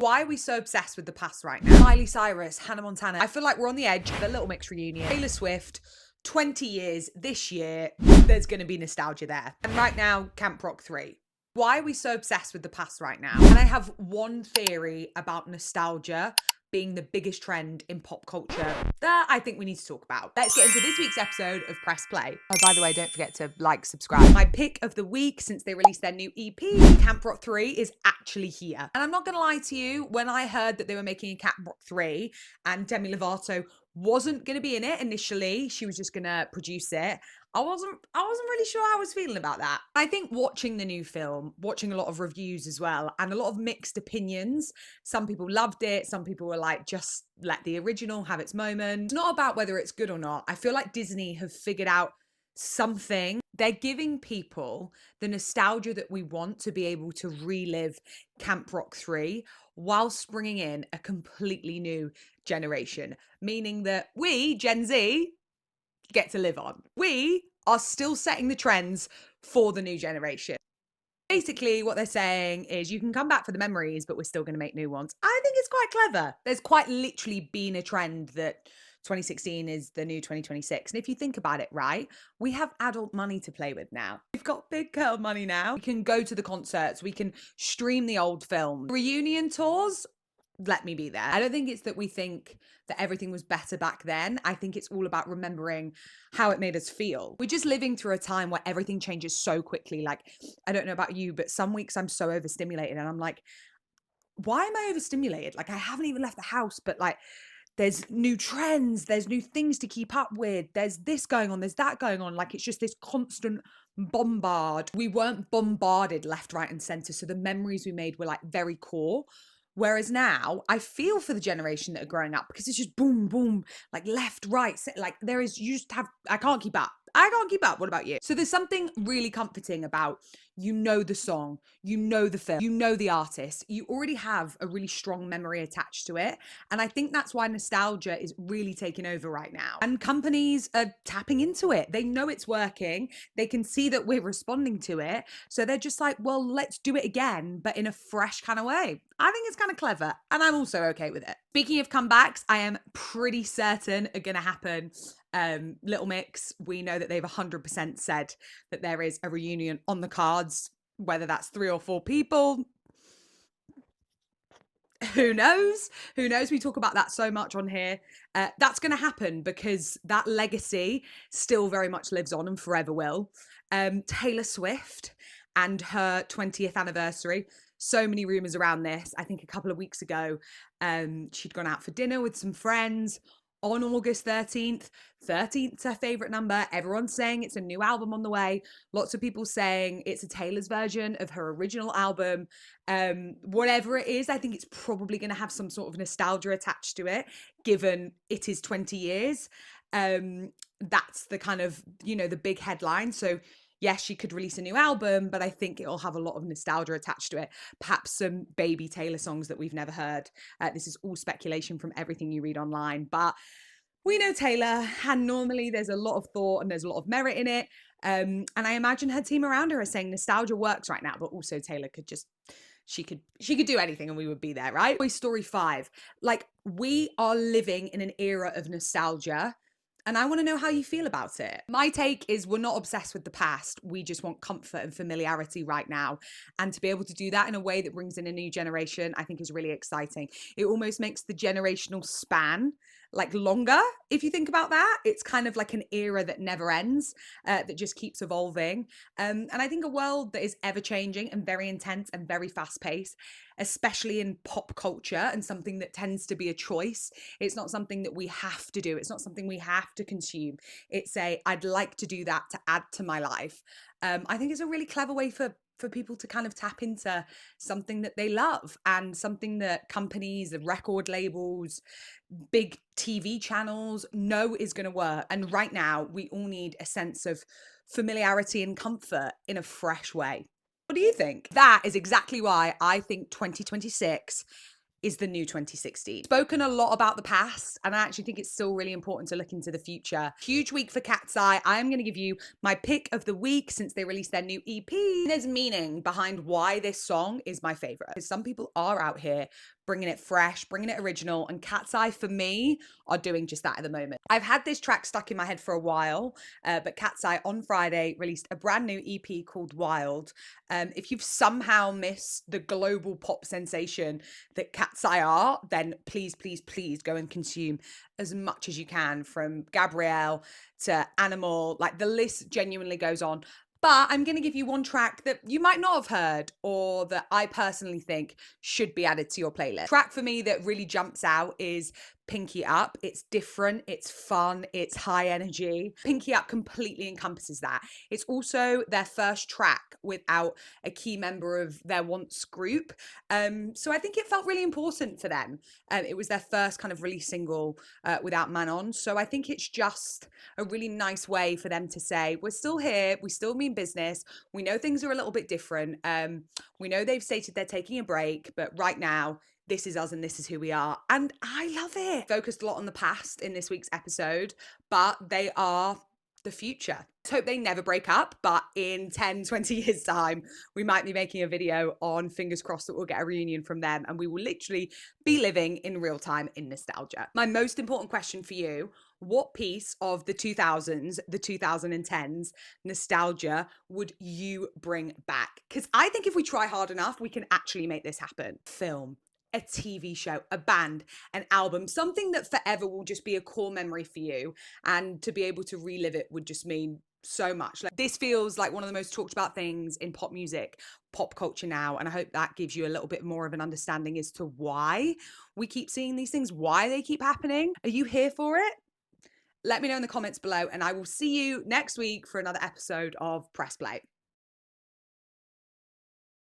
Why are we so obsessed with the past right now? Miley Cyrus, Hannah Montana. I feel like we're on the edge of a Little Mix reunion. Taylor Swift, 20 years this year, there's going to be nostalgia there. And right now, Camp Rock 3. Why are we so obsessed with the past right now? And I have one theory about nostalgia being the biggest trend in pop culture that I think we need to talk about. Let's get into this week's episode of Press Play. Oh, by the way, don't forget to like, subscribe. My pick of the week since they released their new EP, Camp Rock 3, is actually here. And I'm not gonna lie to you, when I heard that they were making a Camp Rock 3 and Demi Lovato wasn't gonna be in it initially, she was just gonna produce it, I wasn't really sure how I was feeling about that. I think watching the new film, watching a lot of reviews as well, and a lot of mixed opinions. Some people loved it. Some people were like, just let the original have its moment. It's not about whether it's good or not. I feel like Disney have figured out something. They're giving people the nostalgia that we want to be able to relive Camp Rock 3 whilst bringing in a completely new generation, meaning that we, Gen Z, get to live on. We are still setting the trends for the new generation. Basically, what they're saying is you can come back for the memories, but we're still going to make new ones. I think it's quite clever. There's quite literally been a trend that 2016 is the new 2026. And if you think about it, right, we have adult money to play with now. We've got big girl money now. We can go to the concerts. We can stream the old films. Reunion tours, let me be there. I don't think it's that we think that everything was better back then. I think it's all about remembering how it made us feel. We're just living through a time where everything changes so quickly. Like, I don't know about you, but some weeks I'm so overstimulated and I'm like, why am I overstimulated? Like, I haven't even left the house, but like, there's new trends, there's new things to keep up with, there's this going on, there's that going on. Like, it's just this constant bombard. We weren't bombarded left, right, and center. So the memories we made were like very core. Whereas now, I feel for the generation that are growing up because it's just boom, boom, like left, right, like there is, you just have, I can't keep up. I can't keep up. What about you? So there's something really comforting about, you know, the song, you know, the film, you know, the artist, you already have a really strong memory attached to it. And I think that's why nostalgia is really taking over right now. And companies are tapping into it. They know it's working. They can see that we're responding to it. So they're just like, well, let's do it again, but in a fresh kind of way. I think it's kind of clever and I'm also okay with it. Speaking of comebacks, I am pretty certain are going to happen. Little Mix, we know that they've 100% said that there is a reunion on the cards, whether that's 3 or 4 people. Who knows? Who knows? We talk about that so much on here. That's going to happen because that legacy still very much lives on and forever will. Taylor Swift and her 20th anniversary. So many rumors around this. I think a couple of weeks ago, she'd gone out for dinner with some friends on August 13th. 13th's her favorite number. Everyone's saying it's a new album on the way. Lots of people saying it's a Taylor's version of her original album. Whatever it is, I think it's probably going to have some sort of nostalgia attached to it, given it is 20 years. That's the kind of, you know, the big headline. So yes, she could release a new album, but I think it'll have a lot of nostalgia attached to it. Perhaps some baby Taylor songs that we've never heard. This is all speculation from everything you read online, but we know Taylor, and normally there's a lot of thought and there's a lot of merit in it. And I imagine her team around her are saying nostalgia works right now, but also Taylor could just, she could do anything and we would be there, right? Toy Story 5. Like, we are living in an era of nostalgia. And I want to know how you feel about it. My take is we're not obsessed with the past. We just want comfort and familiarity right now. And to be able to do that in a way that brings in a new generation, I think is really exciting. It almost makes the generational span like longer. If you think about that, it's kind of like an era that never ends, that just keeps evolving. And I think a world that is ever changing and very intense and very fast paced, especially in pop culture and something that tends to be a choice. It's not something that we have to do. It's not something we have to consume. It's I'd like to do that to add to my life. I think it's a really clever way for people to kind of tap into something that they love and something that companies and record labels, big TV channels know is going to work. And right now we all need a sense of familiarity and comfort in a fresh way. What do you think? That is exactly why I think 2026 is the new 2016. Spoken a lot about the past, and I actually think it's still really important to look into the future. Huge week for Cat's Eye. I'm going to give you my pick of the week since they released their new EP. There's meaning behind why this song is my favorite. Because some people are out here bringing it fresh, bringing it original. And Cat's Eye, for me, are doing just that at the moment. I've had this track stuck in my head for a while, but Cat's Eye on Friday released a brand new EP called Wild. If you've somehow missed the global pop sensation that Cat's Eye are, then please, please, please go and consume as much as you can, from Gabrielle to Animal. Like, the list genuinely goes on. But I'm going to give you one track that you might not have heard, or that I personally think should be added to your playlist. Track for me that really jumps out is Pinky Up. It's different, it's fun, it's high energy. Pinky Up completely encompasses that. It's also their first track without a key member of their once group. So I think it felt really important for them. It was their first kind of release single without Manon. So I think it's just a really nice way for them to say, we're still here, we still mean business, we know things are a little bit different. We know they've stated they're taking a break, but right now, this is us and this is who we are. And I love it. Focused a lot on the past in this week's episode, but they are the future. Let's hope they never break up, but in 10, 20 years time, we might be making a video on, fingers crossed, that we'll get a reunion from them, and we will literally be living in real time in nostalgia. My most important question for you: what piece of the 2000s, the 2010s nostalgia would you bring back? Because I think if we try hard enough, we can actually make this happen. Film, a TV show, a band, an album, something that forever will just be a core memory for you. And to be able to relive it would just mean so much. Like, this feels like one of the most talked about things in pop music, pop culture now. And I hope that gives you a little bit more of an understanding as to why we keep seeing these things, why they keep happening. Are you here for it? Let me know in the comments below, and I will see you next week for another episode of Press Play.